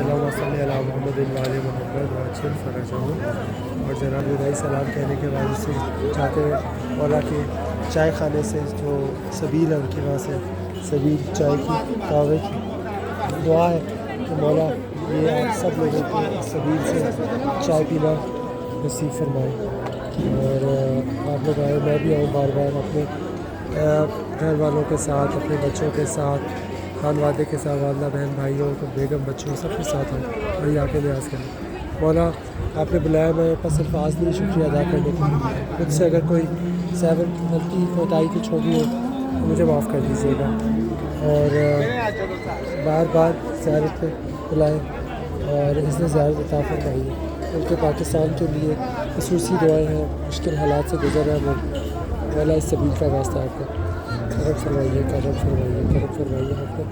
اللہم صلی علی محمد وعلی محمد وعجل فرجہم. اور جناب الہی سلام کہنے کے بعد اسے چاہتے ہیں مولا کے چائے خانے سے جو سبیل ہے ان کی وہاں سے سبیل چائے کی قہوے کی دعا ہے کہ مولا یہ آپ سب لوگوں کو سبیل سے چائے پینا نصیب فرمائے. اور آپ لوگ آئے, میں بھی آؤں بار بار اپنے گھر والوں کے ساتھ, اپنے بچوں کے ساتھ, خانوادے کے ساتھ, والدہ بہن بھائیوں بیگم بچوں سب کے ساتھ آؤں, وہی آ کے نیاز کریں. مولا آپ نے بلایا, میں بس الفاظ نہیں شکریہ ادا کرنے کے لیے. مجھ سے اگر کوئی سہو غلطی کوتاہی کچھ ہوگی ہو تو مجھے معاف کر دیجیے گا. اور بار بار زیارت پہ بلائیں اور اذن زیارت عطا فرمائیے. ملک پاکستان کے لیے خصوصی دعائیں ہیں, مشکل حالات سے گزر رہے ہیں وہ مولا اس سبیل کا واسطہ آپ کو کرم فرمائیے, کرم فرمائیے, کرم فرمائیے آپ کو.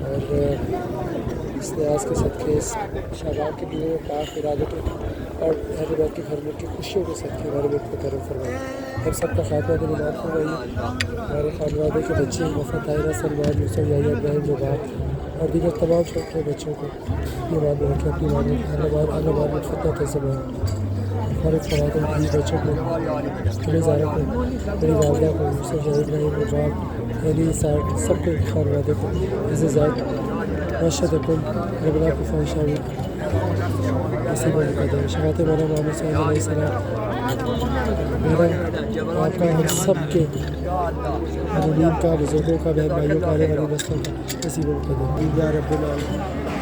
اور اس نیاز کے صدقے, اس شعبان کے لیے پاک ارادتوں اور اہل بیت کے گھر میں کی خوشیوں کے صدقے ہمارے ملک کو کرم فرمائیے. ہم سب کا خاتمہ دل ایمان فرمائیے. ہمارے خانوادے کے بچے وفا طاہرہ سلمان یوسف یحییٰ ابراہیم مبارک اور دیگر تمام چھوٹے بچوں کو ایمان میں رکھے, اپنی مان اللہ فتنہ زمان فارغ فرما دیں. اپنی بچوں کو, میرے زارہ کو, میری والدہ کو, یوسف یحییٰ ابراہیم مبارک, علی سارٹ, سب کو خانوادے کو عزت ذات مشہد کن ربنا کو فائشہ نصیب مقدر شفاعت مولانا محمد صلی اللہ علیہ وسلم. میرا آپ کا ہم سب کے معلومین کا, بزرگوں کا, بہن بھائیوں کا, آنے والی نسلوں کا نصیب مقدر یا رب العالمین.